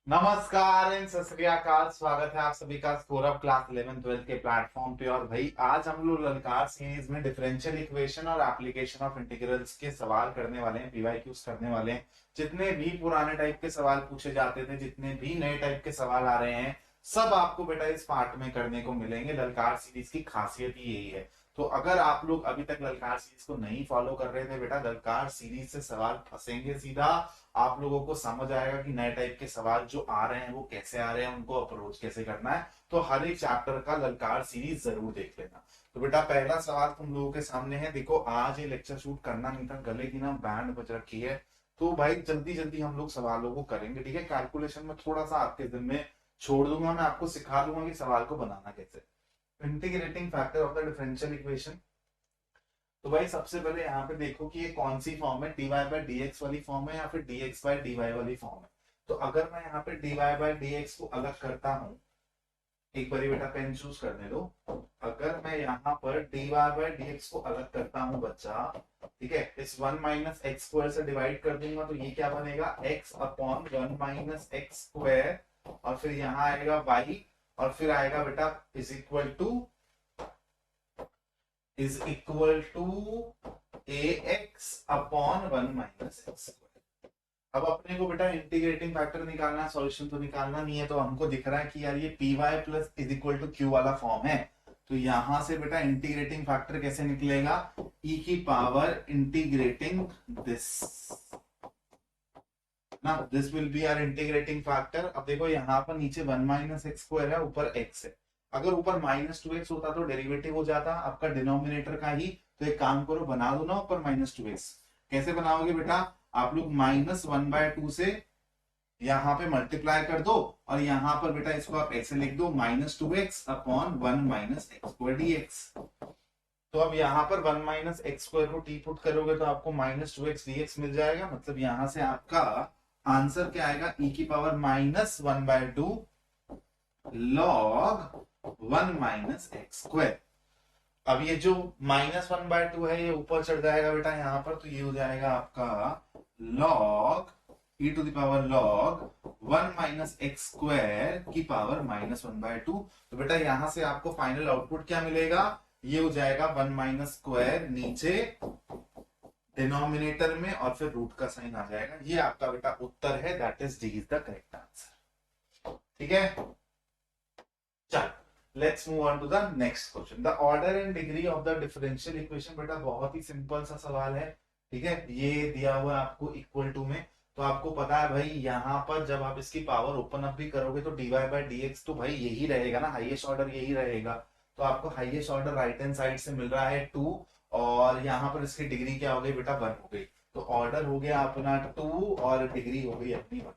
नमस्कार एंड सत श्री अकाल। स्वागत है आप सभी का सौरभ क्लास 11 12 के प्लेटफॉर्म पे। और भाई आज हम लोग ललकार सीरीज में डिफरेंशियल इक्वेशन और एप्लीकेशन ऑफ इंटीग्रल्स के सवाल करने वाले हैं, पीवाईक्यूज करने वाले हैं। जितने भी पुराने टाइप के सवाल पूछे जाते थे, जितने भी नए टाइप के सवाल आ रहे हैं, सब आपको बेटा इस पार्ट में करने को मिलेंगे। ललकार सीरीज की खासियत ही यही है। तो अगर आप लोग अभी तक ललकार सीरीज को नहीं फॉलो कर रहे थे बेटा, ललकार सीरीज से सवाल फंसेंगे सीधा। आप लोगों को समझ आएगा कि नए टाइप के सवाल जो आ रहे हैं वो कैसे आ रहे हैं, उनको अप्रोच कैसे करना है। तो हर एक चैप्टर का ललकार सीरीज जरूर देख लेना। तो बेटा पहला सवाल तुम लोगों के सामने है। देखो आज ये लेक्चर शूट करना नहीं था, गले की ना बैंड बज रखी है। तो भाई जल्दी जल्दी हम लोग सवालों को करेंगे, ठीक है। कैलकुलेशन में थोड़ा सा आपके दिन में छोड़ दूंगा, मैं आपको सिखा दूंगा कि सवाल को बनाना कैसे। Integrating factor of the differential equation. तो भाई सबसे पहले यहाँ पे देखो कि ये कौन सी फॉर्म है, dy बाई डी एक्स वाली फॉर्म है या फिर dx बाई dy वाली फॉर्म है। तो अगर मैं यहाँ पे dy बाई dx को अलग करता हूँ, एक बारी बेटा पेन चूज करने दो। अगर मैं यहाँ पर dy बाई dx को अलग करता हूँ बच्चा, ठीक है, इस 1 माइनस एक्स स्क्वायर से डिवाइड कर दूंगा तो ये क्या बनेगा, x upon 1 minus x square. और फिर यहाँ आएगा y, और फिर आएगा बेटा is equal to a x upon 1 minus x. अब अपने को बेटा इंटीग्रेटिंग फैक्टर निकालना है, सॉल्यूशन तो निकालना नहीं है। तो हमको दिख रहा है कि यार ये P y plus is equal to Q वाला फॉर्म है। तो यहां से बेटा इंटीग्रेटिंग फैक्टर कैसे निकलेगा, ई की पावर इंटीग्रेटिंग दिस ना, this will be our integrating factor. अब देखो यहाँ पर नीचे 1 माइनस एक्स स्क्वायर है, ऊपर x है। अगर ऊपर माइनस टू एक्स होता तो डेरिवेटिव हो जाता आपका डिनोमिनेटर का ही। तो एक काम करो, बना दो ना ऊपर माइनस टू एक्स। कैसे बनाओगे बेटा, आप लोग माइनस 1/2 से यहाँ पे मल्टीप्लाई कर दो, और यहाँ पर बेटा इसको आप ऐसे लिख दो, minus two X upon 1 minus x square D X. तो अब यहाँ पर 1 माइनस एक्स स्क्वायर को टी पुट करोगे तो आपको minus two X D X मिल जाएगा। मतलब यहां से आपका आंसर क्या आएगा, ई की power minus 1/2 log 1 minus x square. अब ये जो -1/2 है ये ऊपर चढ़ जाएगा बेटा यहाँ पर, तो ये हो जाएगा आपका log e to the power log 1 minus x square की पावर -1/2। तो बेटा यहां से आपको फाइनल आउटपुट क्या मिलेगा, ये हो जाएगा 1 माइनस स्क्वायर नीचे डिनोमिनेटर में, और फिर रूट का साइन आ जाएगा। ये आपका बेटा उत्तर है, that is D is the correct answer. ठीक है, चल let's move on to the next question. The order and degree of the differential equation. बेटा बहुत ही सिंपल सा सवाल है, ठीक है। ये दिया हुआ है आपको इक्वल टू में। तो आपको पता है भाई यहाँ पर जब आप इसकी पावर ओपन अप भी करोगे तो dy बाई डी एक्स तो भाई यही रहेगा ना, हाईएस्ट ऑर्डर यही रहेगा। तो आपको highest order right hand side से मिल रहा है 2, और यहाँ पर इसकी डिग्री क्या हो गई बेटा, 1 हो गई। तो ऑर्डर हो गया अपना 2 और डिग्री हो गई अपनी 1।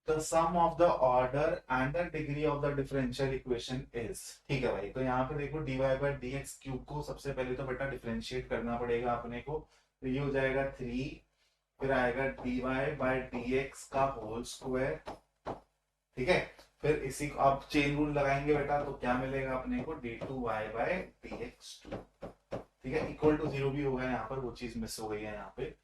the sum of the order and the degree of the differential equation is। ठीक है भाई, तो यहाँ पे देखो dy by D x cube को सबसे पहले तो बेटा डिफरेंशिएट करना पड़ेगा अपने को। तो ये हो जाएगा 3, फिर आएगा dy बाई डी एक्स का होल स्क्वायर, ठीक है। फिर इसी को आप चेन रूल लगाएंगे बेटा, तो क्या मिलेगा अपने को, d2y by D x to, ठीक है। इक्वल टू जीरो भी होगा यहाँ पर, वो चीज मिस हो गई है यहाँ पे,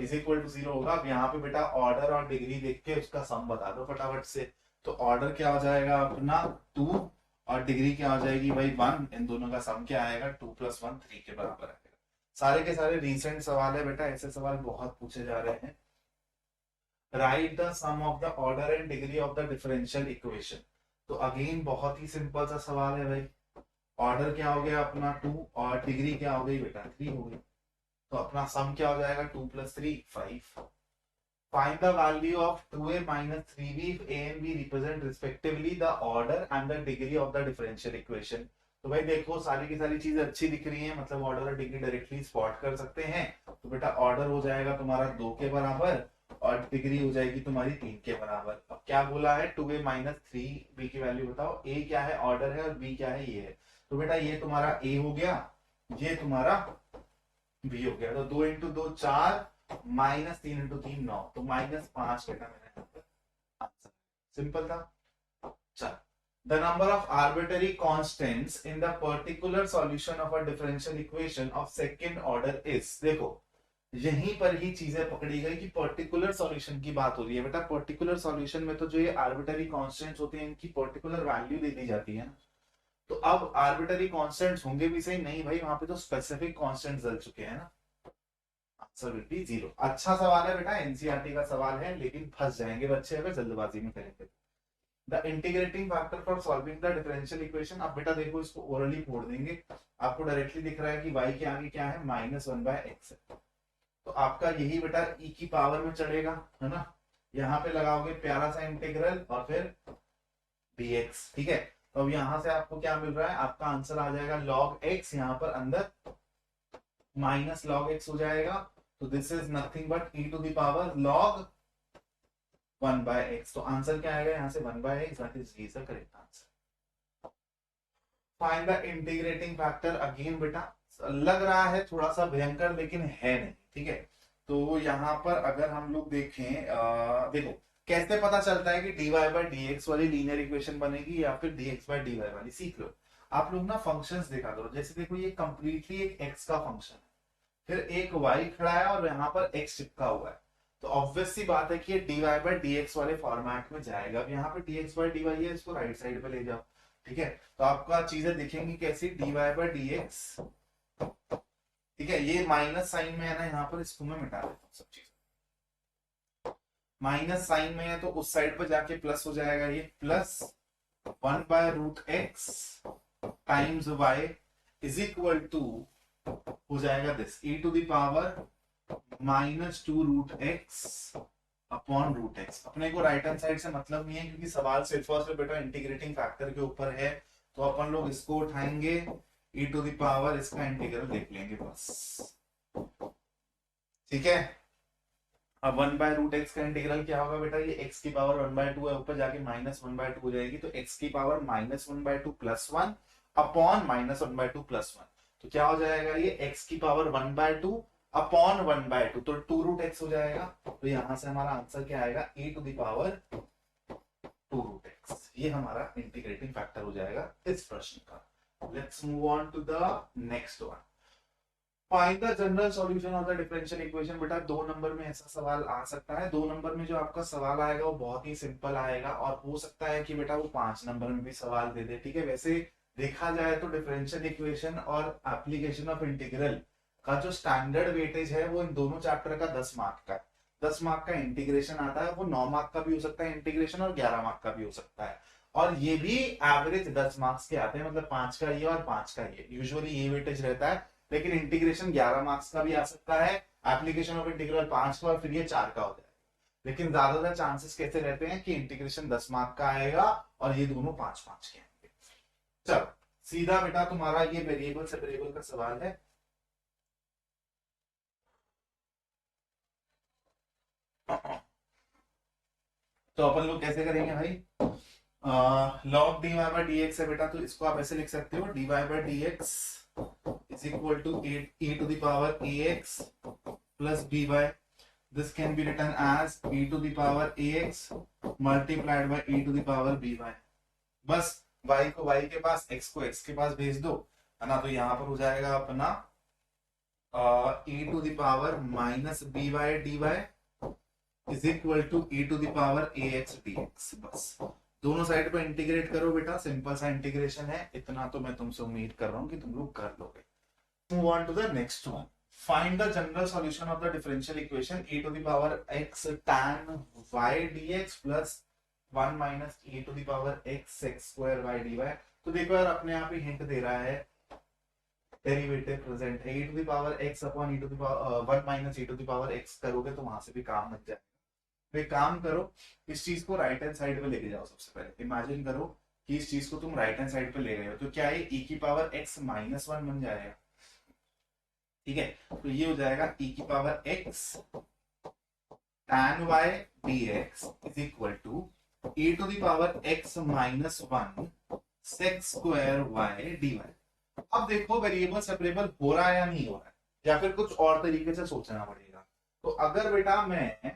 इज इक्वल टू जीरो होगा। अब यहाँ पे बेटा ऑर्डर और डिग्री देख के उसका सम बता दो फटाफट से। तो ऑर्डर क्या हो जाएगा अपना 2, और डिग्री क्या हो जाएगी भाई 1। इन दोनों का सम क्या आएगा, 2 + 1 3 के बराबर आएगा। सारे के सारे रिसेंट सवाल है बेटा, ऐसे सवाल बहुत पूछे जा रहे हैं। Write the sum of the order and degree of the differential equation. तो अगेन बहुत ही सिंपल सा सवाल है भाई। ऑर्डर क्या हो गया अपना 2, और डिग्री क्या हो गई बेटा 3 हो गई। तो अपना सम क्या हो जाएगा, 2 + 3 5। Find the value of 2a minus 3b if a and b represent respectively the order and the degree of the differential equation। तो भाई देखो सारी की सारी चीजें अच्छी दिख रही हैं, मतलब ऑर्डर और डिग्री डायरेक्टली स्पॉट कर सकते हैं। तो बेटा ऑर्डर हो जाएगा तुम्हारा 2 के बराबर, और डिग्री हो जाएगी तुम्हारी 3 के बराबर। अब क्या बोला है, 2a माइनस 3b की वैल्यू बताओ। a क्या है, ऑर्डर है, और b क्या है, ये है। तो बेटा ये तुम्हारा a हो गया, ये तुम्हारा b हो गया। तो 2 इंटू 2 4, -3 इंटू 3 9, तो -5 बेटा मैंने आंसर। सिंपल था। चल, the number of arbitrary constants in the particular solution of a differential equation of second order is. देखो यहीं पर ही चीजें पकड़ी गई कि पर्टिकुलर सॉल्यूशन की बात हो रही है बेटा। पर्टिकुलर सॉल्यूशन में तो जो ये आर्बिटरी कांस्टेंट्स होते हैं इनकी पर्टिकुलर वैल्यू दे दी जाती है ना। तो अब आर्बिटरी कांस्टेंट्स होंगे भी सही नहीं भाई, वहां पे तो स्पेसिफिक कांस्टेंट्स डल चुके हैं ना। Answer will be 0। अच्छा सवाल है बेटा, एनसीईआरटी का सवाल है, लेकिन फंस जाएंगे बच्चे अगर जल्दबाजी में करेंगे। The integrating factor for solving the differential equation. अब बेटा देखो इसको ओरली फोड़ देंगे। आपको डायरेक्टली दिख रहा है कि y के आगे क्या है, -1/x है। तो आपका यही बेटा e की पावर में चढ़ेगा, है ना। यहाँ पे लगाओगे प्यारा सा इंटीग्रल और फिर dx, ठीक है। तो अब यहाँ से आपको क्या मिल रहा है, आपका आंसर आ जाएगा log x, यहाँ पर अंदर माइनस log x हो जाएगा। तो this is nothing but e to the power log 1/x। तो आंसर क्या आएगा यहाँ से 1/x, that is the correct answer. Find the integrating factor. Again बेटा लग रहा है थोड़ा सा भयंकर, लेकिन है नहीं, ठीक है। तो यहाँ पर अगर हम लोग देखें, देखो कैसे पता चलता है कि dy/dx वाली लीनियर इक्वेशन बनेगी या फिर dx/dy वाली, सीख लो। आप लोग ना फंक्शंस देखा करो। जैसे देखो ये कंप्लीटली एक x का फंक्शन है, फिर एक y खड़ा है और यहाँ पर x चिपका हुआ है। तो ऑब्वियस सी बात है कि ये dy/dx वाले फॉर्मेट में जाएगा। अब यहाँ पे dx/dy है, इसको राइट साइड पे ले जाओ, ठीक है। तो आपका चीजें दिखेंगी कैसी, dy/dx, ठीक है। ये माइनस साइन में है ना, यहाँ पर इसको मैं मिटा देता हूँ। सब चीज माइनस साइन में है तो उस साइड पर जाके प्लस हो जाएगा, ये plus 1/√x times y is equal to हो जाएगा this e to the power -2√x upon √x। अपने को राइट हैंड साइड से मतलब नहीं है, क्योंकि सवाल सिर्फ और सिर्फ बेटा इंटीग्रेटिंग फैक्टर के ऊपर है। तो अपन लोग इसको उठाएंगे, e टू द पावर इसका इंटीग्रल देख लेंगे बस, ठीक है। अब 1/√x का इंटीग्रल क्या होगा बेटा, ये x की पावर 1/2 है, ऊपर जाके -1/2 हो जाएगी। तो x की पावर -1/2 + 1 अपॉन -1/2 + 1। तो क्या हो जाएगा, ये x की पावर 1/2 अपॉन 1/2, तो 2√x हो जाएगा। तो यहां से हमारा आंसर क्या आएगा, e to the power 2√x। ये हमारा इंटीग्रेटिंग फैक्टर हो जाएगा इस प्रश्न का। Let's move on to the next one. Find the general solution of the differential equation. बेटा 2 नंबर में ऐसा सवाल आ सकता है। 2 नंबर में जो आपका सवाल आएगा वो बहुत ही सिंपल आएगा, और हो सकता है कि बेटा वो 5 नंबर में भी सवाल दे दे, ठीक है। वैसे देखा जाए तो डिफरेंशियल इक्वेशन और एप्लीकेशन ऑफ इंटीग्रल का जो स्टैंडर्ड वेटेज है वो इन दोनों चैप्टर का 10 मार्क का है। 10 मार्क का इंटीग्रेशन आता है, वो 9 मार्क का भी हो सकता है इंटीग्रेशन, और 11 मार्क का भी हो सकता है। और ये भी एवरेज 10 मार्क्स के आते हैं, मतलब 5 का ये और 5 का ये, यूजुअली ये वेटेज रहता है। लेकिन इंटीग्रेशन 11 मार्क्स का भी आ सकता है, एप्लीकेशन ऑफ इंटीग्रल 5 का, और फिर ये 4 का होता है। लेकिन ज्यादातर चांसेस कैसे रहते हैं कि इंटीग्रेशन 10 मार्क का आएगा और ये दोनों 5-5 के आएंगे। चलो सीधा बेटा तुम्हारा ये वेरिएबल से वेरिएबल का सवाल है। तो अपन लोग कैसे करेंगे भाई, log dy/dx है बेटा, तो इसको आप ऐसे लिख सकते हो, dy/dx is equal to e to the power ax plus by. This can be written as e to the power ax multiplied by e to the power by. बस y को y के पास, x को x के पास भेज दो, है ना। तो यहाँ पर हो जाएगा अपना e to the power -by dy is equal to e to the power ax dx। बस दोनों साइड पर इंटीग्रेट करो बेटा, सिंपल सा इंटीग्रेशन है। इतना तो मैं तुमसे उम्मीद कर रहा हूं कि तुम लोग कर लोगे। Move on to the next one. Find the general solution of the differential equation e to the power x tan y dx plus 1 minus e to the power x square y dy। तो देखो यार अपने आप ही hint दे रहा है, derivative present है, e to the power x upon e to the power 1 minus e to the power x करोगे तो वहां से भी काम बच जाएगा। तो एक काम करो, इस चीज को राइट हैंड साइड पे लेके जाओ। सबसे पहले इमेजिन करो कि इस चीज को तुम राइट हैंड साइड पे ले गए हो, तो क्या ये e की पावर x -1 बन जाएगा, ठीक है। तो ये हो जाएगा e की power x tan y dx is equal to e to the power x -1 sec square y dy। अब देखो वेरिएबल सेपरेबल हो रहा है या नहीं हो रहा है, या फिर कुछ और तरीके से सोचना पड़ेगा। तो अगर बेटा मैं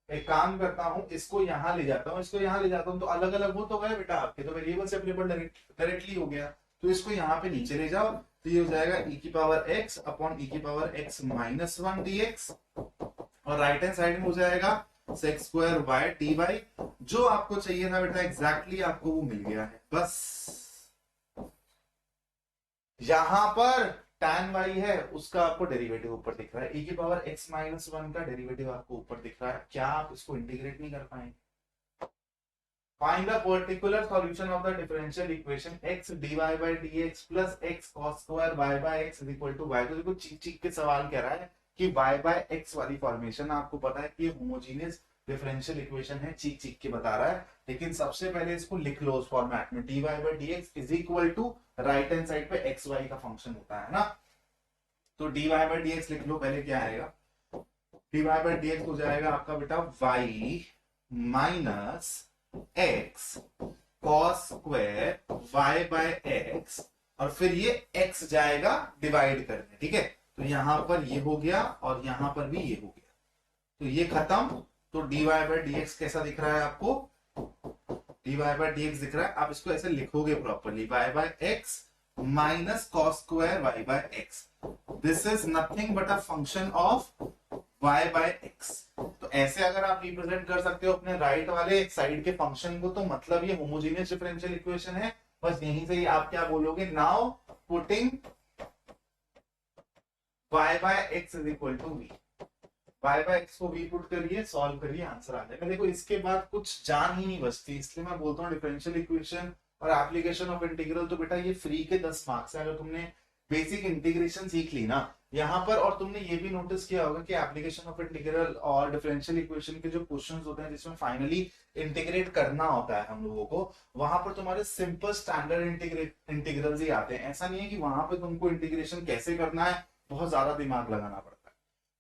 एक काम करता हूं, इसको यहां ले जाता हूं, इसको यहां ले जाता हूं, तो अलग अलग हो तो गए बेटा आपके, तो वेरिएबल सेपरेबल डायरेक्टली हो गया। तो इसको यहाँ पे नीचे ले जाओ, तो ये हो जाएगा e की पावर x अपॉन e की पावर x माइनस 1 dx, और राइट हैंड साइड में हो जाएगा sec square y d y. जो आपको चाहिए था बेटा एग्जैक्टली आपको वो मिल गया है। बस यहां पर tan y है उसका आपको डेरिवेटिव ऊपर दिख रहा है, e की पावर x माइनस 1 का डेरिवेटिव आपको ऊपर दिख रहा है। क्या आप इसको इंटीग्रेट नहीं कर पाएंगे? Find the particular solution of the differential equation x dy by dx plus x cos square y by x is equal to y। तो देखो चीख चीख के सवाल कह रहा है कि y by x वाली फॉर्मेशन आपको पता है कि ये होमोजीनियस डिफरेंशियल इक्वेशन है, चीख चीख के बता रहा है। लेकिन सबसे पहले इसको लिख लो उस फॉर्मेट में, dy by dx is equal to right hand side पे x y का फंक्शन होता है ना, तो dy by dx लिख लो पहले। क्या आएगा? dy by dx हो जाएगा आपका बेटा y minus x cos square y by x, और फिर ये x जाएगा डिवाइड करने, ठीक है। तो यहां पर ये हो गया और यहां पर भी ये हो गया, तो ये खत्म। तो dy बाय dx कैसा दिख रहा है आपको? dy बाय dx दिख रहा है। आप इसको ऐसे लिखोगे properly, y by x minus cos square y by x, this is nothing but a function of y by x। तो ऐसे अगर आप रिप्रेजेंट कर सकते हो अपने राइट वाले साइड के फंक्शन को, तो मतलब ये होमोजेनियस डिफरेंशियल इक्वेशन है। बस यहीं से ही आप क्या बोलोगे, now putting y by x is equal to v। y by x को v पुट करिए, सॉल्व करिए, आंसर आ जाएगा। देखो इसके बाद कुछ जान ही नहीं बचती, इसलिए मैं बोलता हूँ डिफरेंशियल इक्वेशन और एप्लीकेशन ऑफ इंटीग्रल तो बेटा ये फ्री के 10 मार्क्स है। अगर तुमने बेसिक इंटीग्रेशन सीख ली ना यहाँ पर, और तुमने ये भी नोटिस किया होगा कि एप्लीकेशन ऑफ इंटीग्रल और डिफरेंशियल इक्वेशन के जो क्वेश्चंस होते हैं जिसमें फाइनली इंटीग्रेट करना होता है हम लोगों को, वहां पर तुम्हारे सिंपल स्टैंडर्ड इंटीग्रल्स ही आते हैं। ऐसा नहीं है कि वहां पे तुमको इंटीग्रेशन कैसे करना है बहुत ज्यादा दिमाग लगाना पड़ता है।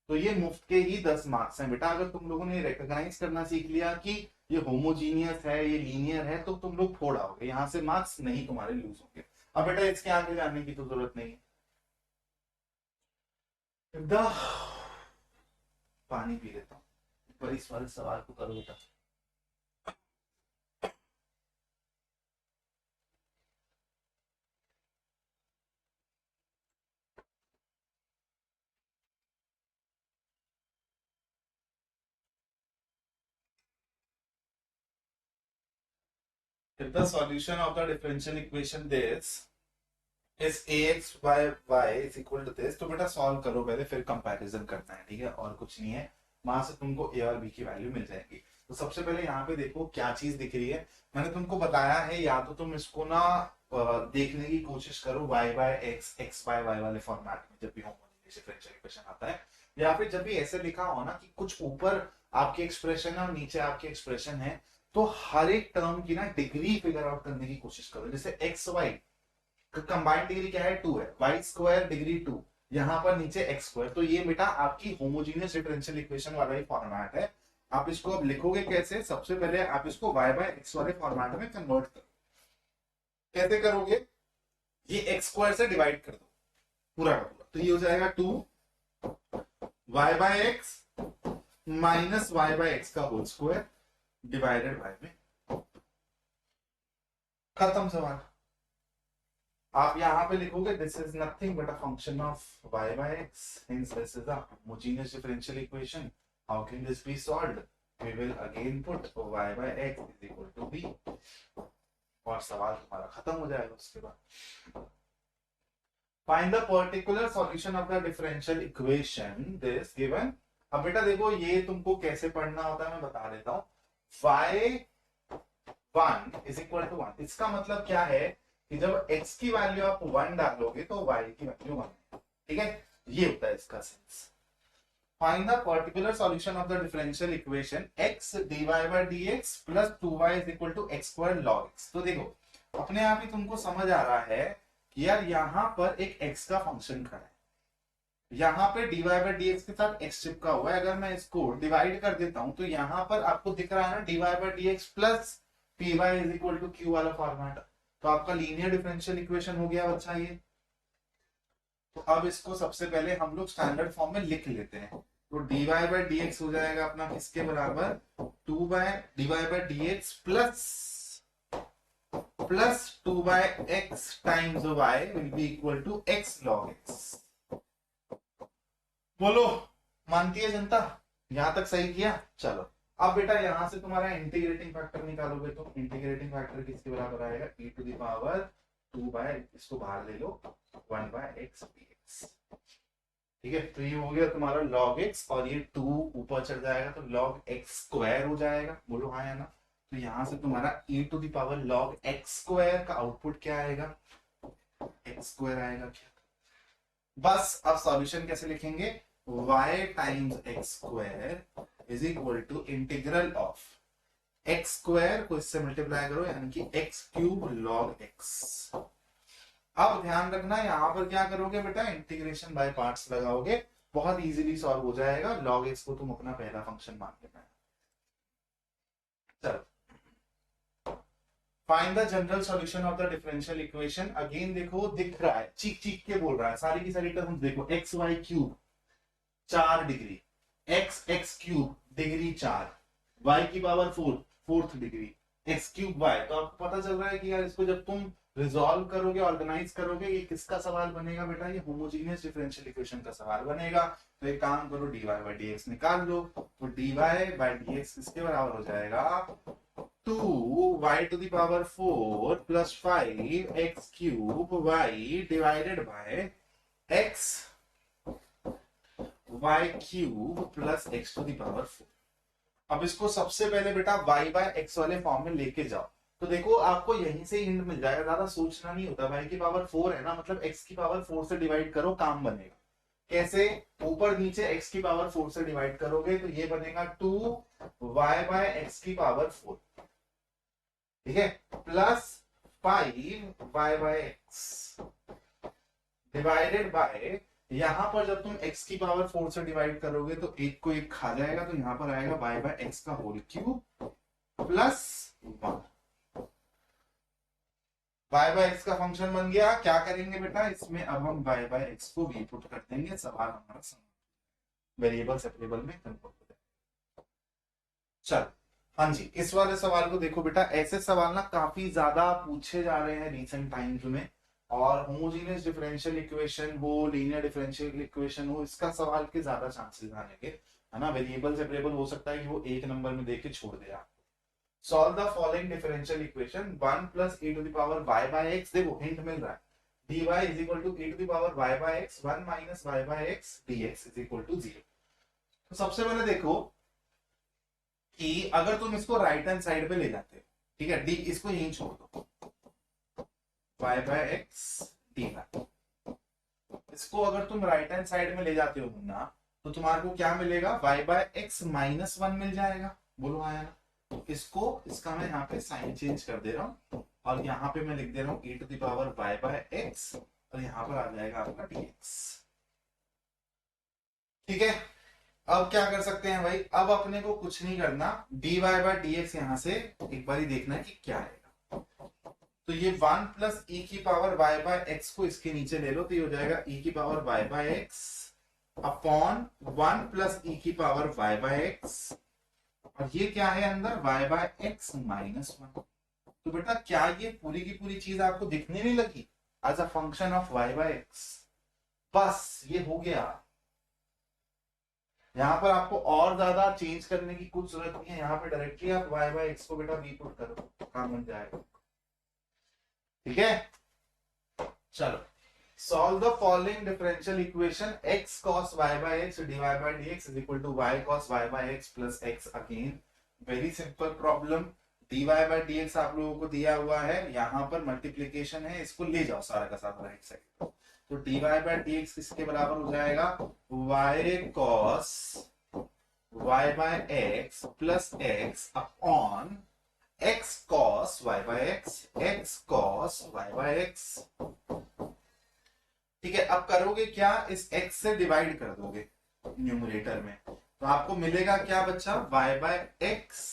तो ये मुफ्त के ही 10 मार्क्स हैं बेटा। अगर तुम लोगों ने रिकॉग्नाइज करना सीख लिया कि ये होमोजीनियस है, ये लीनियर है, तो तुम लोग फोड़ आओगे, यहाँ से मार्क्स नहीं तुम्हारे लूज होंगे। अब बेटा इसके आगे जाने की तो जरूरत नहीं है। पानी पी लेता हूँ, पर इस वाले सवाल को करो बेटा। If the solution of the differential equation this is ax by y is equal to this, तो बेटा सॉल्व करो पहले, फिर कंपैरिजन करना है, ठीक है, और कुछ नहीं है। वहां से तुमको a और b की वैल्यू मिल जाएगी। तो सबसे पहले यहाँ पे देखो क्या चीज दिख रही है। मैंने तुमको बताया है, या तो तुम इसको ना देखने की कोशिश करो y by x x by y वाले फॉर्मेट में जब भी होमोजेनियस डिफरेंशियल इक्वेशन आता है, या फिर जब भी ऐसे लिखा हो ना कि कुछ ऊपर आपकी एक्सप्रेशन है और नीचे आपकी एक्सप्रेशन है, तो हर एक टर्म की ना डिग्री फिगर आउट करने की कोशिश करो। जैसे एक्स वाई कंबाइंड डिग्री क्या है 2 है, वाई स्क्वायर डिग्री 2, यहाँ पर नीचे एक्स स्क्वायर, तो ये बेटा आपकी होमोजीनियस डिफरेंशियल इक्वेशन वाला ही फॉर्मेट है। आप इसको अब लिखोगे कैसे? सबसे पहले आप इसको y बाय x वाले फॉर्मेट में कन्वर्ट करो। कैसे करोगे? ये एक्स स्क्वायर से डिवाइड कर दो पूरा का पूरा, तो ये हो जाएगा 2 y by x minus y by x का होल स्क्वायर डिवाइडेड बाय में, खत्म सवाल। आप यहां पे लिखोगे this is nothing but a function of y by x, hence this is a homogeneous differential equation. How can this be solved? We will again put y by x is equal to b, और सवाल तुम्हारा खत्म हो जाएगा। उसके बाद find the particular solution of the differential equation this given। अब बेटा देखो ये तुमको कैसे पढ़ना होता है मैं बता देता हूं। y1 is equal to 1, इसका मतलब क्या है कि जब x की वैल्यू आप 1 डालोगे तो y की वैल्यू 1 है, ठीक है, ये होता है इसका sense. Find the particular solution of the differential equation x dy by dx plus 2y is equal to x square log x। तो देखो अपने आप ही तुमको समझ आ रहा है कि यार यहां पर एक x का फंक्शन खड़ा है, यहां पे dy by dx के साथ x चिपका हुआ है। अगर मैं इसको डिवाइड कर देता हूं तो यहां पर आपको दिख रहा है ना dy by dx plus py is equal to q वाला फॉर्मेट, तो आपका लीनियर डिफरेंशियल इक्वेशन हो गया बच्चा ये। तो अब इसको सबसे पहले हम लोग स्टैंडर्ड फॉर्म में लिख लेते हैं। तो dy by dx हो जाएगा अपना किसके बराबर, 2 by dy by dx plus plus 2/x times y will be equal to x log x। बोलो, मानती है जनता? यहां तक सही किया? चलो अब बेटा यहां से तुम्हारा इंटीग्रेटिंग फैक्टर निकालोगे तो इंटीग्रेटिंग फैक्टर किसके बराबर आएगा? e to the power 2 by, इसको बाहर ले लो, 1/x dx। ठीक है, तो ये हो गया तुम्हारा log x और ये 2 ऊपर चढ़ जाएगा तो log x स्क्वायर हो जाएगा। बोलो हाँ या ना? तो यहां से तुम्हारा e to the power log x square का आउटपुट क्या आएगा? x स्क्वायर आएगा क्या? बस अब सॉल्यूशन कैसे लिखेंगे? y times x square is equal to integral of x square को इससे मल्टीप्लाई करो यानी कि x क्यूब log x। अब ध्यान रखना यहां पर क्या करोगे बेटा? इंटीग्रेशन बाय पार्ट्स लगाओगे, बहुत इजीली सॉल्व हो जाएगा। log x को तुम अपना पहला फंक्शन मान लेना है। चलो, find the general solution of the differential equation. Again देखो दिख रहा है, चीख चीख के बोल रहा है, सारी की सारी टर्म्स देखो। X Y cube 4 degree, X X cube degree 4, Y की power 4 4th degree, X cube Y. तो आपको पता चल रहा है कि यार इसको जब तुम रिजॉल्व करोगे, ऑर्गेनाइज करोगे, ये किसका सवाल बनेगा बेटा? ये होमोजेनियस डिफरेंशियल इक्वेशन का सवाल बनेगा। तो एक काम करो, dy बाई dx निकाल लो। तो dy बाई dx किसके बराबर हो जाएगा? 2y to the power 4 plus 5 x cube y divided by x y cube plus x to the power 4। अब इसको सबसे पहले बेटा y बाय x वाले फॉर्म में लेके जाओ तो देखो आपको यहीं से हिंट मिल जाएगा, ज्यादा सोचना नहीं होता। y की पावर 4 है ना, मतलब x की पावर 4 से डिवाइड करो, काम बनेगा। कैसे? ऊपर नीचे x की पावर 4 से डिवाइड करोगे तो ये बनेगा 2y बाय x की पावर 4, ठीक है, plus 5y by x divided by, यहां पर जब तुम x की पावर 4 से डिवाइड करोगे तो एक को एक खा जाएगा, तो यहां पर आएगा y बाय एक्स का whole cube plus 1। y by x का फंक्शन बन गया। क्या करेंगे बेटा इसमें? अब हम y बाय एक्स को भी पुट कर देंगे, सवाल हमारा वेरिएबल सेपरेबल में कन्वर्ट हो जाएगा। चल हाँ जी, इस वाले सवाल को देखो बेटा, ऐसे सवाल ना काफी ज्यादा पूछे जा रहे हैं रिसेंट टाइम्स में। और होमोजेनियस डिफरेंशियल इक्वेशन हो, लीनियर डिफरेंशियल इक्वेशन हो, इसका सवाल के ज्यादा चांसेस आने के, है ना। वेरिएबल सेपरेबल हो सकता है कि वो एक नंबर में देके छोड़ दे आप। Solve the following differential equation 1 plus e to the power y by x। देखो हिंट मिल रहा है, dy is equal to e to the power y by x 1 minus y by x dx is equal to 0। तो सबसे पहले देखो कि अगर तुम इसको राइट हैंड साइड पे ले जाते हो, ठीक है, डी इसको यहीं छोड़ दो, y by x d y. इसको अगर तुम राइट हैंड साइड में ले जाते हो ना तो तुम्हारे को क्या मिलेगा? y बाय एक्स माइनस 1 मिल जाएगा। बोलो आया ना? तो इसको, इसका मैं यहाँ पे साइन चेंज कर दे रहा हूँ और यहाँ पे मैं लिख दे रहा हूँ e to the power y by x और यहाँ पर आ जाएगा आपका dx। ठीक है, अब क्या कर सकते हैं भाई? अब अपने को कुछ नहीं करना, dy बाय dx यहां से एक बार ही देखना है कि क्या आएगा। तो ये 1 प्लस e की पावर y बाय एक्स को इसके नीचे ले लो तो ये हो जाएगा e की power y by x upon 1 plus e की पावर y बाय एक्स, और ये क्या है अंदर? y by x minus 1। तो बेटा क्या ये पूरी की पूरी चीज आपको दिखने नहीं लगी as a function of y by x? बस ये हो गया। यहाँ पर आपको और ज्यादा चेंज करने की कुछ जरूरत नहीं है, यहाँ पे डायरेक्टली आप y बाय एक्स को बेटा v पुट करो, काम बन जाएगा। ठीक है, चलो solve the following differential equation x cos y by x dy by dx is equal to y cos y by x plus x। Again very simple problem. dy by dx आप लोगों को दिया हुआ है, यहाँ पर मल्टीप्लीकेशन है, इसको ले जाओ सारा का सारा राइट साइड। तो dy बाय dx किसके बराबर हो जाएगा? y cos y by x plus x upon x cos y by x cos y by x। ठीक है, अब करोगे क्या? इस x से डिवाइड कर दोगे न्यूमरेटर में, तो आपको मिलेगा क्या बच्चा? y by x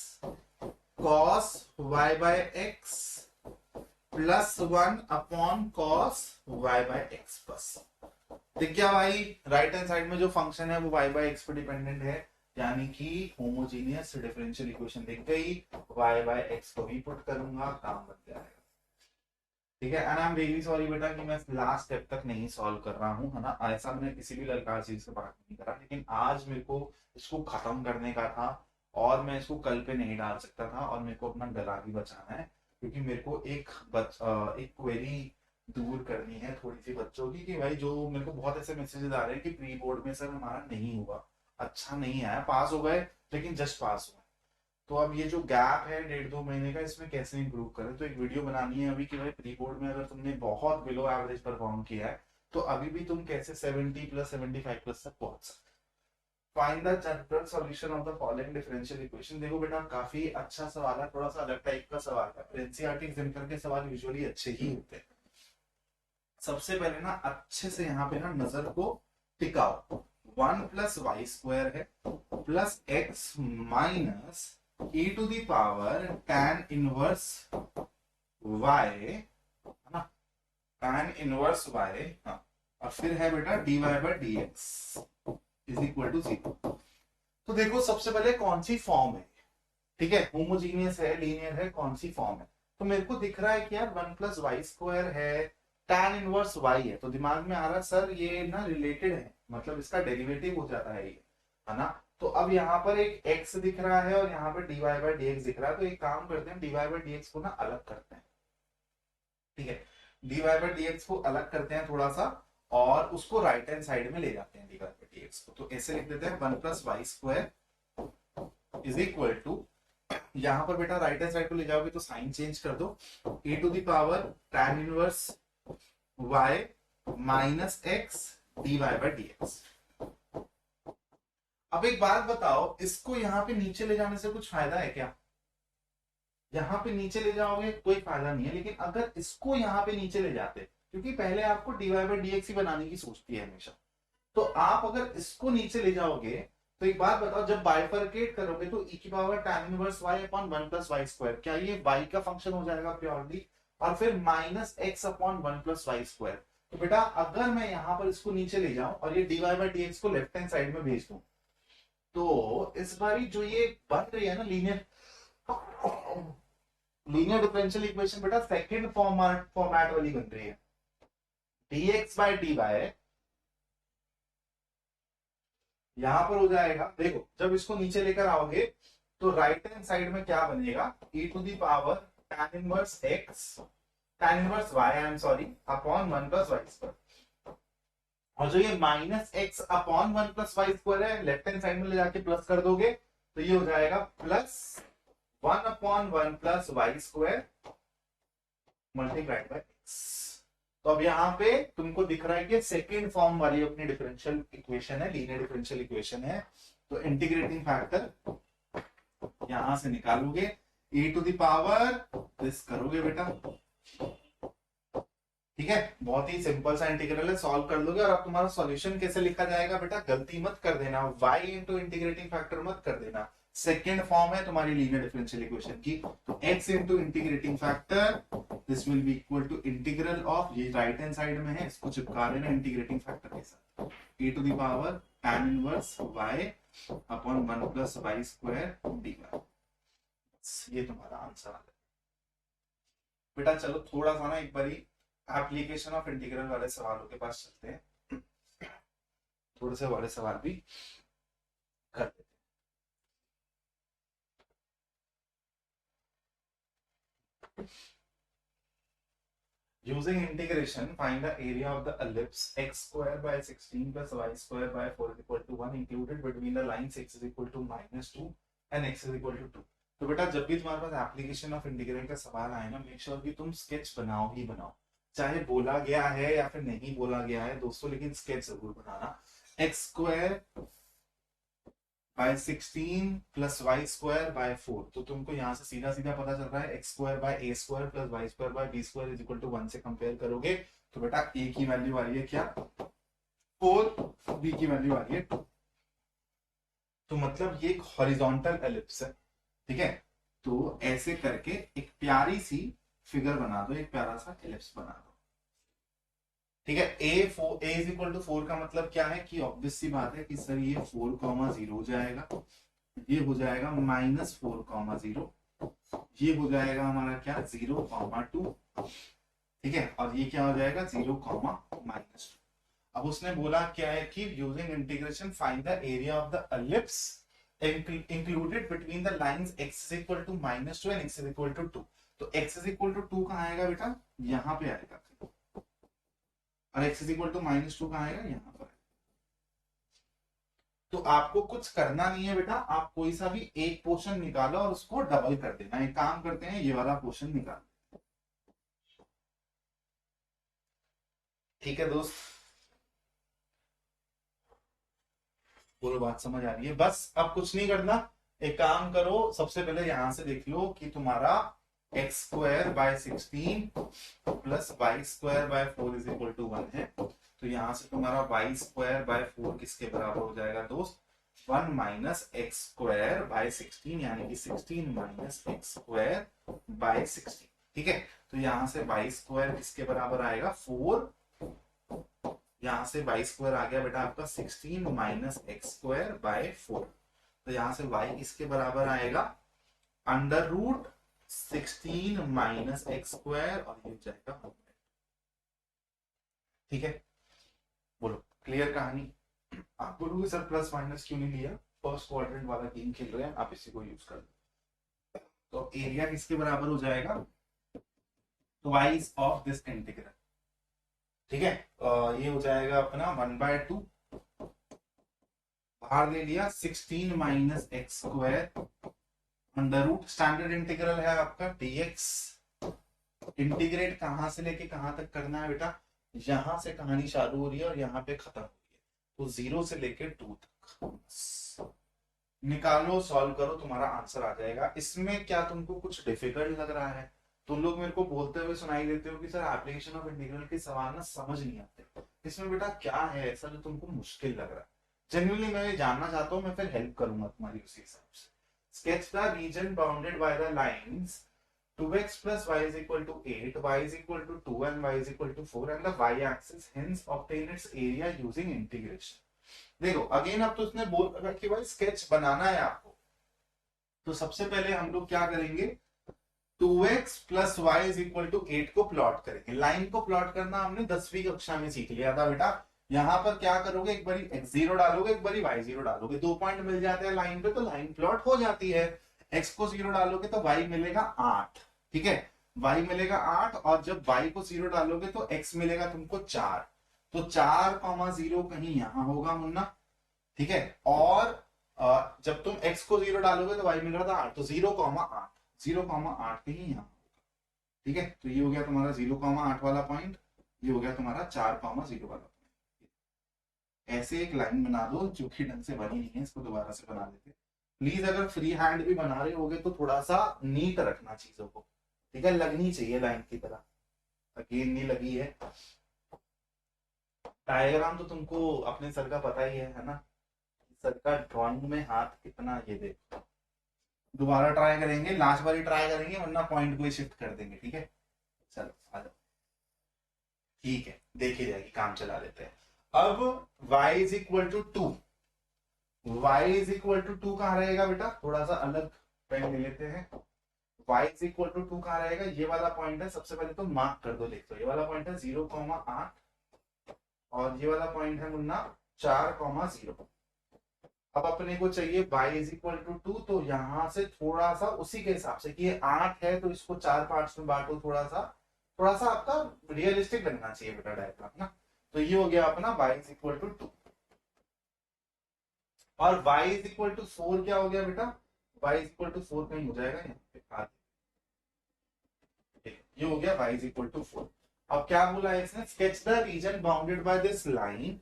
cos y by x plus 1 upon cos y by x बस। दिख गया भाई? राइट हैंड साइड में जो फंक्शन है वो y बाय x पे डिपेंडेंट है, यानी कि होमोजेनियस डिफरेंशियल इक्वेशन दिख गई। y बाय x को भी पुट करूंगा, काम बन जाएगा। ठीक है। And I am really sorry बेटा कि मैं लास्ट स्टेप तक नहीं सॉल्व कर रहा हूँ, है ना। ऐसा मैंने किसी भी लड़का चीज से बात नहीं करा, लेकिन आज मेरे को इसको खत्म करने का था, और मैं इसको कल पे नहीं डाल सकता था, और मेरे को अपना गला भी बचाना है, क्योंकि मेरे को एक क्वेरी दूर करनी है थोड़ी सी बच्चों की, कि भाई जो मेरे को बहुत ऐसे मैसेजेस आ रहे हैं कि प्री बोर्ड में सर हमारा नहीं हुआ, अच्छा नहीं आया, पास हो गए लेकिन जस्ट पास हुआ। तो अब ये जो गैप है 1.5-2 महीने का, इसमें कैसे इंप्रूव करें, तो एक वीडियो बनानी है अभी कि भाई प्री बोर्ड में अगर तुमने बहुत बिलो एवरेज परफॉर्म किया है, तो अभी भी तुम कैसे 70 प्लस 75 प्लस तक पहुंच सकते। Find the general solution of the following differential equation. देखो बेटा काफी अच्छा सवाल है, थोड़ा सा अलग टाइप का सवाल है, एनसीईआरटी एग्जाम के सवाल यूजुअली अच्छे ही होते हैं। सबसे पहले ना अच्छे से यहाँ पे ना नजर को टिकाओ। 1 + y² है plus x minus e to the power tan inverse y, है ना, tan इनवर्स y, हाँ, और फिर है बेटा dy/dx इज इक्वल टू 0। तो देखो सबसे पहले कौन सी फॉर्म है, ठीक है, होमोजीनियस है, लीनियर है, कौन सी फॉर्म है। तो मेरे को दिख रहा है कि यार 1 + y² है, tan इनवर्स y है, तो दिमाग में आ रहा है सर ये ना रिलेटेड है, मतलब इसका डेरिवेटिव हो जाता है ये, है ना। तो अब यहाँ पर एक x दिख रहा है और यहाँ पर dy/dx दिख रहा है, तो एक काम करते हैं dy/dx को ना अलग करते हैं, ठीक है, dy/dx को अलग करते हैं थोड़ा सा, और उसको राइट हैंड साइड में ले जाते हैं dy/dx को। तो ऐसे लिख देते हैं 1 + y² इज इक्वल टू, यहां पर बेटा राइट हैंड साइड को ले जाओगे तो साइन चेंज कर दो, e to the power tan inverse y minus x dy/dx। अब एक बात बताओ, इसको यहाँ पे नीचे ले जाने से कुछ फायदा है क्या? यहाँ पे नीचे ले जाओगे कोई फायदा नहीं है, लेकिन अगर इसको यहाँ पे नीचे ले जाते, क्योंकि पहले आपको dy/dx ही बनाने की सोचती है हमेशा, तो आप अगर इसको नीचे ले जाओगे, तो एक बात बताओ, जब बाइफरकेट करोगे तो e की power tan inverse y upon 1 + y², क्या ये y का फंक्शन हो जाएगा प्योरली, और फिर माइनस x अपॉन 1 + y²। तो बेटा अगर मैं यहां पर इसको नीचे ले जाऊं और ये dy/dx को लेफ्ट हैंड साइड में भेज दूं, तो इस बारी जो ये बन रही है ना लीनियर लीनियर डिफरेंशियल इक्वेशन, बेटा सेकंड फॉर्मेट वाली बन रही है। dx/dy यहां पर हो जाएगा, देखो जब इसको नीचे लेकर आओगे तो राइट हैंड साइड में क्या बनेगा, e to the power tan inverse x, tan inverse y, I am sorry, upon 1 + y²। और जो ये माइनस x अपॉन 1 + y² है, लेफ्ट हैंड साइड में ले जाके प्लस कर दोगे, तो ये हो जाएगा plus 1/1 + y² multiplied by x। तो अब यहाँ पे तुमको दिख रहा है कि सेकेंड फॉर्म वाली अपनी डिफरेंशियल इक्वेशन है, लीनियर डिफरेंशियल इक्वेशन है। तो इंटीग्रेटिंग फैक्टर यहां से निकालोगे, e to the power this करोगे बेटा, ठीक है, बहुत ही सिंपल सा इंटीग्रल है, सॉल्व कर लोगे। और अब तुम्हारा सॉल्यूशन कैसे लिखा जाएगा बेटा, गलती मत कर देना, y इंटू इंटीग्रेटिंग फैक्टर मत कर देना, सेकेंड फॉर्म है तुम्हारी लीनियर डिफरेंशियल इक्वेशन की, तो x into integrating factor this will be equal to integral of, ये राइट हैंड साइड में है, इसको चिपका देना इंटीग्रेटिंग फैक्टर के साथ, e to the power tan inverse y upon 1 + y² dy। ये तुम्हारा आंसर आ गया बेटा। चलो थोड़ा सा ना एक बारी एप्लीकेशन ऑफ इंटीग्रल वाले सवालों के पास चलते हैं, थोड़े से वाले सवाल भी कर लेते हैं। Using integration, find the area of the ellipse x² / 16 + y² / 4 = 1 included between the lines x is equal to -2 and x is equal to 2। तो बेटा जब भी तुम्हारे पास एप्लीकेशन ऑफ इंटीग्रल का सवाल आए ना, मेक श्योर कि तुम स्केच बनाओ ही बनाओ, चाहे बोला गया है या फिर नहीं बोला गया है दोस्तों, लेकिन स्केच जरूर बनाना। x² / 16 + y² / 4, तो तुमको यहां से सीधा सीधा पता चल रहा है x² / a² + y² / b² is equal to 1 से कंपेयर करोगे तो बेटा a की वैल्यू आ रही है क्या 4, b की वैल्यू आ रही है 2। तो मतलब ये एक हॉरिजॉन्टल एलिप्स है, ठीक है। तो ऐसे करके एक प्यारी सी फिगर बना दो, एक प्यारा सा एलिप्स बना दो, ठीक है। a इज इक्वल टू 4 का मतलब क्या है कि ऑब्वियस सी बात है कि सर ये 4,0 हो जाएगा, ये हो जाएगा -4,0, ये हो जाएगा हमारा क्या 0,2, ठीक है, और ये क्या हो जाएगा 0, अब उसने बोला क्या है कि using integration find the area of the ellipse included between the lines x is equal to -2 and x is equal to 2। तो x इज इक्वल टू 2 कहाँ आएगा बेटा, यहाँ पे आएगा, और x इज इक्वल टू -2 कहाँ आएगा, यहाँ पर। तो आपको कुछ करना नहीं है बेटा, आप कोई सा भी एक पोर्शन निकालो और उसको डबल कर देना। एक काम करते हैं, ये वाला पोर्शन निकाल, ठीक है दोस्त, बोलो बात समझ आ रही है। बस अब कुछ नहीं करना, एक काम करो, सबसे पहले यहां से देख लो कि तुम्हारा x² by 16 plus y² by 4 is equal to 1 है। तो यहां से तुम्हारा y² बाय 4 किसके बराबर हो जाएगा दोस्त, 1 माइनस x² बाय 16, यानी कि 16 माइनस x²बाय 16। ठीक है, तो यहां से y² किसके बराबर आएगा 4, यहां से y² आ गया बेटा आपका 16 माइनस x²बाय 4। तो यहां से y किसके बराबर आएगा, √16 माइनस x² और ये जाएगा 100। ठीक है, बोलो क्लियर कहानी। आप बोलोगे सर प्लस माइनस क्यों नहीं लिया, फर्स्ट क्वाड्रेंट वाला गेम खेल रहे हैं आप, इसी को यूज कर लो। तो एरिया किसके बराबर हो जाएगा, ट्वाइस ऑफ दिस इंटीग्रल। ठीक है, ये हो जाएगा अपना 1/2, बाहर ले लिया 16 माइनस x² √, स्टैंडर्ड इंटीग्रल है आपका dx। इंटीग्रेट कहां से लेके कहां तक करना है बेटा, यहां से कहानी चालू हो रही है और यहाँ पे खत्म हो रही है, तो 0 से लेके 2 तक निकालो, सॉल्व करो, तुम्हारा आंसर आ जाएगा। इसमें क्या तुमको कुछ डिफिकल्ट लग रहा है, तुम लोग मेरे को बोलते हुए सुनाई देते हो कि सर एप्लीकेशन ऑफ इंटीग्रल के सवाल ना समझ नहीं आते, इसमें बेटा क्या है ऐसा जो तुमको मुश्किल लग रहा है, जेन्युइनली मैं ये जानना चाहता हूँ, मैं फिर हेल्प करूंगा तुम्हारी उसी हिसाब से। Sketch the region bounded by the lines 2x plus y is equal to 8, y is equal to 2 and y is equal to 4 and the y-axis, hence obtain its area using integration। देखो again अब तो उसने बोल रखा कि भाई sketch बनाना है आपको, तो सबसे पहले हम लोग क्या करेंगे, 2x plus y is equal to 8 को प्लॉट करेंगे। लाइन को प्लॉट करना हमने 10वीं कक्षा में सीख लिया था बेटा। यहां पर क्या करोगे, एक बारी x0 डालोगे, एक बारी y0 डालोगे, 2 पॉइंट मिल जाते हैं लाइन पे, तो लाइन प्लॉट हो जाती है। x को 0 डालोगे तो y मिलेगा 8, ठीक है, y मिलेगा 8, और जब y को 0 डालोगे तो x मिलेगा तुमको 4, तो 4,0 कहीं यहां होगा मुन्ना, ठीक है, और जब तुम x को 0 डालोगे तो y मिल रहा था 8, तो 0,8, 0,8 कहीं यहाँ, ठीक है, तो ये हो गया तुम्हारा 0,8 वाला पॉइंट, ये हो गया तुम्हारा 4,0 वाला पॉइंट। ऐसे एक लाइन बना दो जो कि ढंग से बनी नहीं है, इसको दोबारा से बना देते। प्लीज अगर फ्री हैंड भी बना रहे होगे तो थोड़ा सा नीट रखना चीजों को, ठीक है, लगनी चाहिए लाइन की तरह, अगेन नहीं लगी है। डायग्राम तो तुमको अपने सर का पता ही है ना, सर का ड्राइंग में हाथ कितना, ये देखो, दोबारा ट्राई करेंगे, लास्ट बार ही ट्राई करेंगे वरना पॉइंट को ही शिफ्ट कर देंगे, ठीक है, चलो आ जाओ, ठीक है, देखी जाएगी, काम चला लेते हैं। अब y is equal to 2, y is equal to 2 कहां रहेगा बेटा, थोड़ा सा अलग पेन ले लेते हैं। y इज इक्वल टू 2 कहां रहेगा, ये वाला पॉइंट है, सबसे पहले तो मार्क कर दो, लिख दो, ये वाला पॉइंट है 0,8 और ये वाला पॉइंट है मुन्ना 4,0। अब अपने को चाहिए y इज इक्वल टू 2, तो यहां से थोड़ा सा उसी के हिसाब से कि ये 8 है तो इसको 4 पार्ट्स में बांटो, थोड़ा सा आपका रियलिस्टिक लगना चाहिए बेटा डायग्राम ना। तो ये हो गया अपना y इज इक्वल टू 2, और y इज इक्वल टू 4 क्या हो गया बेटा, y इज इक्वल टू 4 कहीं हो जाएगा यहाँ पे, ये हो गया y इज इक्वल टू 4। अब क्या बोला है इसने, sketch the region bounded by this line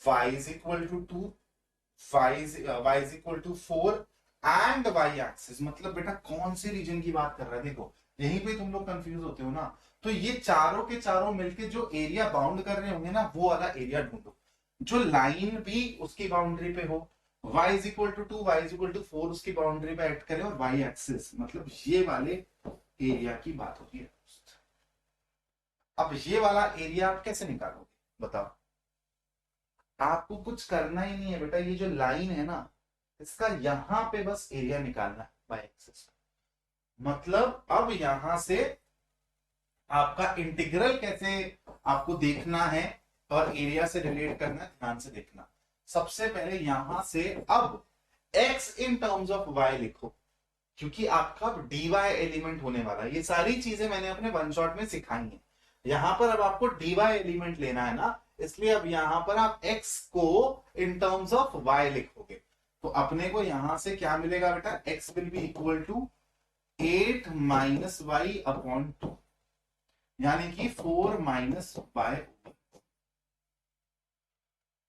y is equal to 2, y is equal to 4 and y axis, मतलब बेटा कौन से रीजन की बात कर रहा है, देखो यहीं पे तुम लोग कंफ्यूज होते हो ना, तो ये चारों के चारों मिलके जो एरिया बाउंड कर रहे होंगे ना, वो वाला एरिया ढूंढो, जो लाइन भी उसकी बाउंड्री पे हो, y is equal to 2, y is equal to 4 उसकी बाउंड्री पे ऐड करें, और y एक्सिस मतलब ये वाले एरिया की बात होती है। अब ये वाला एरिया आप कैसे निकालोगे बताओ, आपको कुछ करना ही नहीं है बेटा, ये जो लाइन है ना, इसका यहां पे बस एरिया निकालना है बाय एक्सिस। मतलब अब यहां से आपका इंटीग्रल कैसे आपको देखना है और एरिया से रिलेट करना है, ध्यान से देखना। सबसे पहले यहां से अब x in terms of y लिखो, क्योंकि आपका dy एलिमेंट होने वाला है। ये सारी चीजें मैंने अपने वन शॉट में सिखाई है। यहां पर अब आपको dy एलिमेंट लेना है ना, इसलिए अब यहां पर आप x को इन टर्म्स ऑफ y लिखोगे। तो अपने को यहां से क्या मिलेगा बेटा, x will be equal to 8 minus y upon 2, यानी कि 4 माइनस वाई।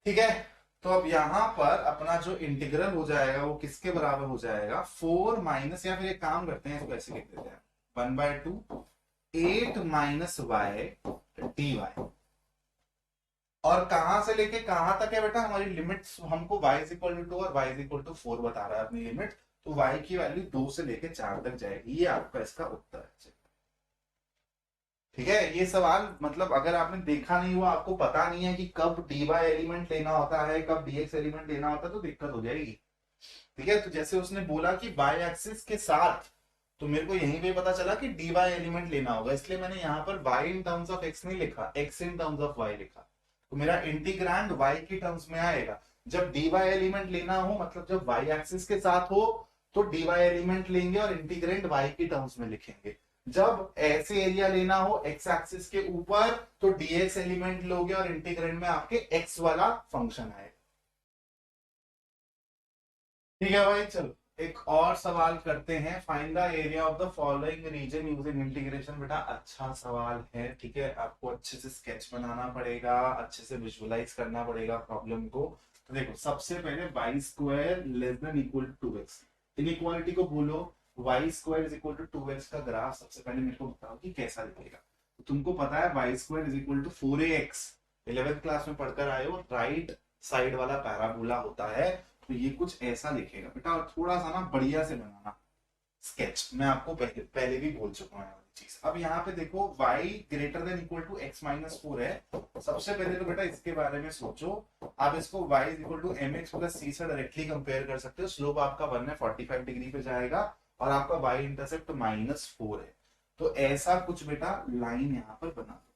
ठीक है, तो अब यहां पर अपना जो इंटीग्रल हो जाएगा वो किसके बराबर हो जाएगा, 4 माइनस, या फिर एक काम करते हैं इसको ऐसे लिख देते हैं, 1/2 8 माइनस वाई डी वाई। और कहां से लेके कहां तक है बेटा, हमारी लिमिट हमको y इज इक्वल टू 2 और y इज इक्वल टू 4 बता रहा है अपनी लिमिट, तो y की वैल्यू 2 से लेके 4 तक जाएगी। ये आपका इसका उत्तर है। ठीक है, ये सवाल मतलब अगर आपने देखा नहीं हुआ, आपको पता नहीं है कि कब dy एलिमेंट लेना होता है, कब dx एलिमेंट लेना होता है, तो दिक्कत हो जाएगी। ठीक है, तो जैसे उसने बोला कि बाय एक्सिस के साथ, तो मेरे को यहीं पे पता चला कि dy एलिमेंट लेना होगा, इसलिए मैंने यहां पर y in terms of x नहीं लिखा, x in terms of y लिखा। तो मेरा इंटीग्रैंड y की टर्म्स में आएगा। जब dy एलिमेंट लेना हो, मतलब जब y एक्सिस के साथ हो, तो dy एलिमेंट लेंगे और इंटीग्रैंड y की टर्म्स में लिखेंगे। जब ऐसे एरिया लेना हो x एक्सिस के ऊपर, तो dx एलिमेंट लोगे और इंटीग्रैंड में आपके x वाला फंक्शन आएगा। ठीक है भाई, चलो एक और सवाल करते हैं। Find the area of the following region using integration. बेटा अच्छा सवाल है, ठीक है, आपको अच्छे से स्केच बनाना पड़ेगा, अच्छे से विजुअलाइज करना पड़ेगा प्रॉब्लम को। तो देखो, सबसे पहले y square less than equal to 2x, inequality को बोलो, y square is equal to 2x का ग्राफ सबसे पहले मेरे को बताओ कि कैसा दिखेगा। तो तुमको पता है y square is equal to 4ax, 11th class में पढ़कर आए हो, राइट साइड वाला पैराबोला होता है। तो ये कुछ ऐसा लिखेगा बेटा, और थोड़ा सा ना बढ़िया से बनाना स्केच, मैं आपको पहले पहले भी बोल चुका हूँ ये वाली चीज। अब यहाँ पे देखो y greater than equal to x minus 4 है। सबसे पहले तो बेटा इसके बारे में सोचो, आप इसको y is equal to M X plus C से डायरेक्टली कंपेयर कर सकते हो। स्लोप आपका 1 है, 45 डिग्री पे जाएगा, और आपका y इंटरसेप्ट -4 है। तो ऐसा कुछ बेटा लाइन यहाँ पर बना दो।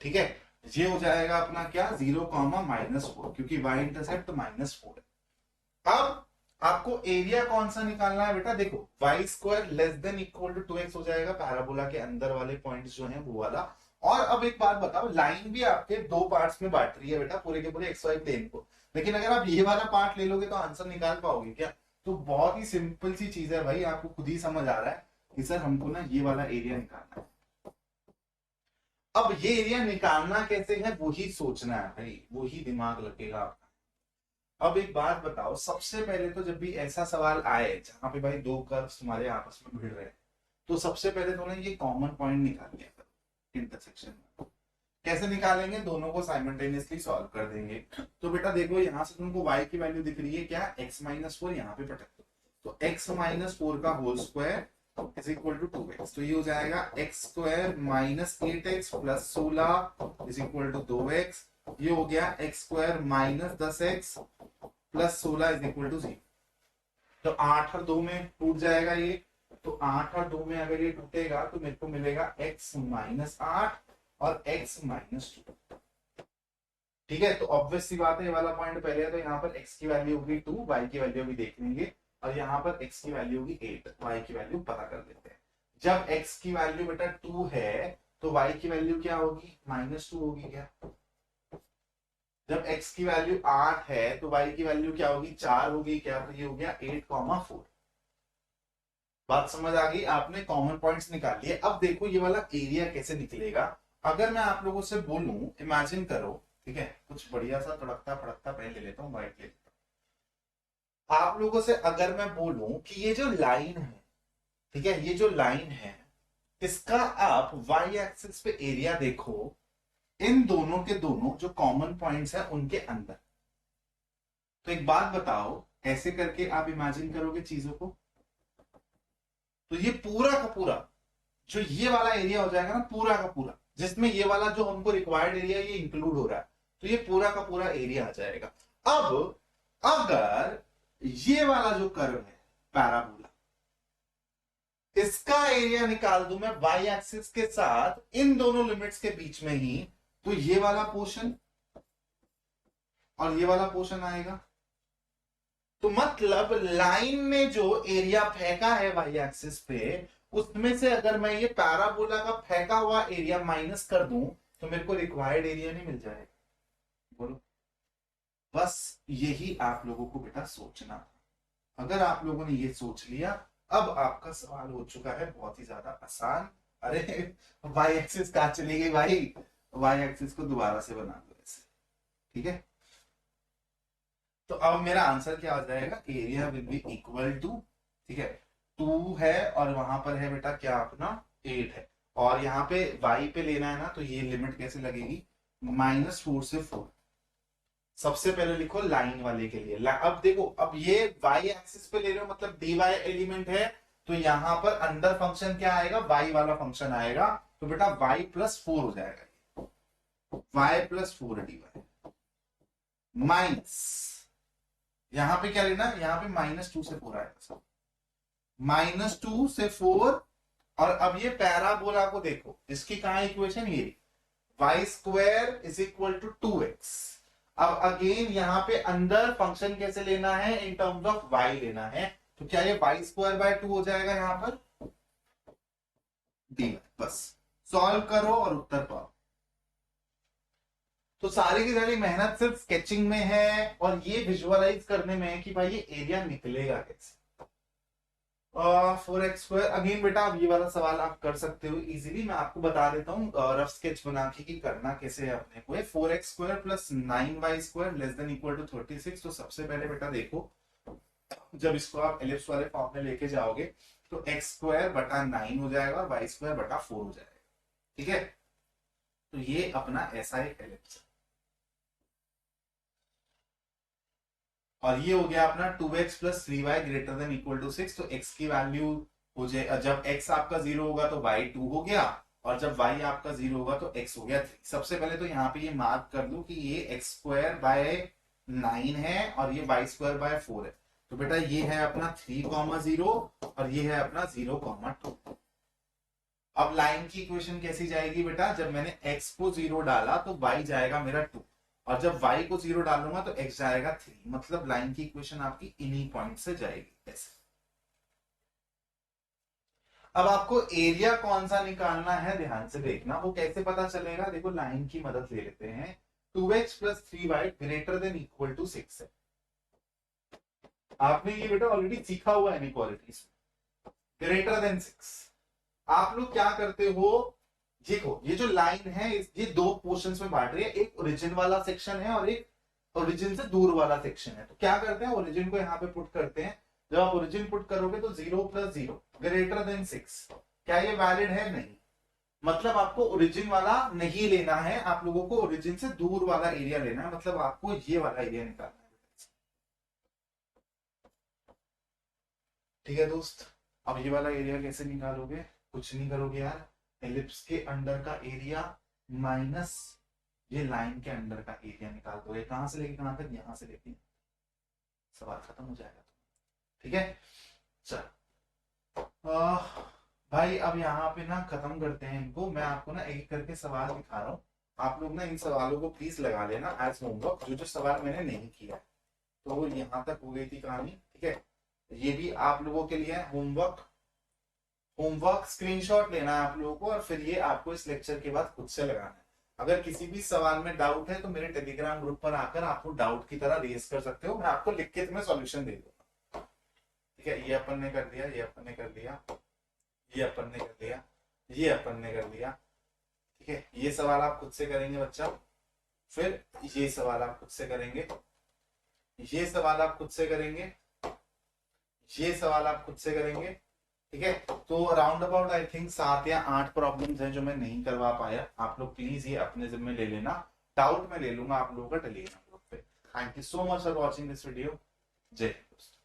ठीक है, ये हो जाएगा अपना क्या, 0, -4, क्योंकि y इंटरसेप्ट -4 है। अब आपको एरिया कौन सा निकालना है बेटा, देखो y square less than equal to 2x हो जाएगा, पैराबोला के अंदर वाले पॉइंट्स जो हैं वो वाला। और अब एक बात बताओ, लाइन भी आपके दो पार्ट्स में बांट रही है बेटा, पूरे के पूरे एक्स वाई प्लेन को, लेकिन अगर आप ये वाला पार्ट ले लोगे तो आंसर निकाल पाओगे क्या? तो बहुत ही सिंपल सी चीज है भाई, आपको खुद ही समझ आ रहा है कि सर हमको ना ये वाला एरिया निकालना है। अब ये एरिया निकालना कैसे है वही सोचना है भाई, वही दिमाग लगेगा आपका। अब एक बात बताओ, सबसे पहले तो जब भी ऐसा सवाल आए जहां पे भाई दो कर्व्स तुम्हारे आपस में भिड़ रहे हैं, तो सबसे पहले तो ना ये कॉमन पॉइंट निकाल लिया करो इंटरसेक्शन में। कैसे निकालेंगे, दोनों को साइमल्टेनियसली सॉल्व कर देंगे। तो बेटा देखो, यहाँ से तुमको y की वैल्यू दिख रही है क्या, x-4, यहाँ पे पटक दो, तो x-4 का whole square is equal to 2x। तो ये हो जाएगा x² -8x plus 16 is equal to 2x। ये हो गया x² -10x plus 16 is equal to 0। तो 8 और 2 में टूट जाएगा ये, तो 8 और 2 में अगर ये टूटेगा तो मेरे को मिलेगा x-8 और x-2। ठीक है, तो ऑब्वियस सी बात है, ये वाला पॉइंट पहले है, तो यहाँ पर x की वैल्यू होगी 2, y की वैल्यू भी देख लेंगे, और यहाँ पर x की वैल्यू होगी 8, y की वैल्यू पता कर लेते हैं। जब x की वैल्यू बेटा 2 है, तो y की वैल्यू क्या होगी, -2 होगी क्या? जब x की वैल्यू 8 है तो y की वैल्यू क्या होगी, 4 होगी क्या? तो ये हो गया 8,4। बात समझ आ गई, आपने कॉमन पॉइंट्स निकाल लिए। अब देखो ये वाला एरिया कैसे निकलेगा। अगर मैं आप लोगों से बोलूं, इमेजिन करो, ठीक है, कुछ बढ़िया सा तड़कता फड़कता पेन ले लेता हूँ, व्हाइट ले लेता हूँ। आप लोगों से अगर मैं बोलूं कि ये जो लाइन है, ठीक है, ये जो लाइन है, इसका आप y एक्सिस पे एरिया देखो, इन दोनों के दोनों जो कॉमन पॉइंट्स हैं उनके अंदर। तो एक बात बताओ, ऐसे करके आप इमेजिन करोगे चीजों को, तो ये पूरा का पूरा जो ये वाला एरिया हो जाएगा ना, पूरा का पूरा, जिसमें ये वाला जो हमको रिक्वायर्ड एरिया ये इंक्लूड हो रहा है, तो ये पूरा का पूरा एरिया आ जाएगा। अब अगर ये वाला जो कर्व है पैराबोला, इसका एरिया निकाल दूं मैं वाई एक्सिस के साथ इन दोनों लिमिट्स के बीच में ही, तो ये वाला पोर्शन और ये वाला पोर्शन आएगा। तो मतलब लाइन में जो एरिया फेंका है वाई एक्सिस पे, उसमें से अगर मैं ये पैराबोला का फेंका हुआ एरिया माइनस कर दूं तो मेरे को रिक्वायर्ड एरिया नहीं मिल जाएगा। बोलो, बस यही आप लोगों को बेटा सोचना था। अगर आप लोगों ने ये सोच लिया, अब आपका सवाल हो चुका है बहुत ही ज्यादा आसान। अरे वाई एक्सिस कहां चली गई भाई, वाई एक्सिस को दोबारा से बना दो ऐसे, ठीक है। तो अब मेरा आंसर क्या आ जाएगा, area will be equal to, ठीक है, 2 है और वहां पर है बेटा क्या अपना 8 है, और यहाँ पे y पे लेना है ना, तो ये लिमिट कैसे लगेगी, -4 से 4। सबसे पहले लिखो लाइन वाले के लिए। अब देखो, अब ये y एक्सिस पे ले रहे हो मतलब dy एलिमेंट है, तो यहां पर अंदर फंक्शन क्या आएगा, y वाला फंक्शन आएगा, तो बेटा y+4 हो जाएगा, y+4 dy माइनस, यहां पे क्या लेना, यहां पे -2 से 4 आएगा, -2 से 4। और अब ये पैराबोला को देखो, इसकी कहां इक्वेशन, ये y² = 2x। अब अगेन यहां पे अंदर फंक्शन कैसे लेना है, इन टर्म्स ऑफ y लेना है, तो क्या ये y² 2 हो जाएगा यहां पर dy। बस सॉल्व करो और उत्तर पाओ। तो सारी की सारी मेहनत सिर्फ स्केचिंग में है और ये विजुअलाइज करने में है कि भाई ये एरिया निकलेगा कैसे। 4x², अगेन बेटा अब ये वाला सवाल आप कर सकते हो इजीली, मैं आपको बता देता हूँ रफ स्केच बना के कि करना कैसे है अपने को। 4x² + 9y² <= 36। तो सबसे पहले बेटा देखो, जब इसको आप एलिप्स वाले फॉर्म में लेके जाओगे तो x²/9 हो जाएगा और y²/4 हो जाएगा, ठीक है। तो ये अपना ऐसा एक एलिप्स है, और ये हो गया अपना 2x + 3y > 6। तो x की वैल्यू हो जाए, जब x आपका 0 होगा तो y 2 हो गया, और जब y आपका 0 होगा तो x हो गया 3। सबसे पहले तो यहाँ पे ये मार्क कर दो कि ये x²/9 है और ये y²/4 है। तो बेटा ये है अपना 3,0 और ये है अपना 0,2। अब लाइन की इक्वेशन कैसी जाएगी बेटा, जब मैंने x को 0 डाला तो y जाएगा मेरा 2, और जब y को 0 डालूंगा तो x जाएगा 3। मतलब लाइन की इक्वेशन आपकी इन्हीं पॉइंट से जाएगी ऐसे। अब आपको एरिया कौन सा निकालना है ध्यान से देखना, वो कैसे पता चलेगा, देखो लाइन की मदद ले लेते हैं। 2x + 3y > 6 है। आपने ये बेटा ऑलरेडी सीखा हुआ है इनइक्वालिटीज, <6। आप लोग क्या करते हो, देखो ये जो लाइन है ये दो पोर्शंस में बांट रही है, एक ओरिजिन वाला सेक्शन है और एक ओरिजिन से दूर वाला सेक्शन है। तो क्या करते हैं, ओरिजिन को यहाँ पे पुट करते हैं। जब आप ओरिजिन पुट करोगे तो 0 + 0 > 6। क्या ये वैलिड है, नहीं। मतलब आपको ओरिजिन वाला नहीं लेना है, आप लोगों को ओरिजिन से दूर वाला एरिया लेना है, मतलब आपको ये वाला एरिया निकालना है, ठीक है दोस्त। अब ये वाला एरिया कैसे निकालोगे, कुछ नहीं करोगे यार, एलिप्स के अंडर का एरिया माइनस ये लाइन के अंडर का एरिया निकाल दोगे। कहां से लेके कहां तक, यहां से लेके, सवाल खत्म हो जाएगा, ठीक है। चल भाई अब यहाँ पे ना खत्म करते हैं इनको, मैं आपको ना एक करके सवाल दिखा रहा हूँ, आप लोग ना इन सवालों को प्लीज लगा लेना एज होमवर्क, जो जो सवाल मैंने नहीं किया। तो यहाँ तक हो गई थी कहानी, ठीक है। ये भी आप लोगों के लिए होमवर्क, स्क्रीनशॉट लेना है आप लोगों को, और फिर ये आपको इस लेक्चर के बाद खुद से लगाना है। अगर किसी भी सवाल में डाउट है तो मेरे टेलीग्राम ग्रुप पर आकर आपको डाउट की तरह रेज कर सकते हो, मैं आपको लिख के तुम्हें सॉल्यूशन दे दूंगा, ठीक है। ये अपन ने कर दिया, ये अपन ने कर दिया, ये अपन ने कर दिया, ये अपन ने कर दिया, ठीक है। ये सवाल आप खुद से करेंगे बच्चा, फिर ये सवाल आप खुद से करेंगे, ये सवाल आप खुद से करेंगे, ये सवाल आप खुद से करेंगे, ठीक है। तो राउंड अबाउट आई थिंक 7 या 8 प्रॉब्लम्स हैं जो मैं नहीं करवा पाया, आप लोग प्लीज ये अपने जिम्मे ले लेना, डाउट में ले लूंगा आप लोगों का टेलीग्राम ग्रुप पे। Thank you so much for watching this video, जय हिंद दोस्तों।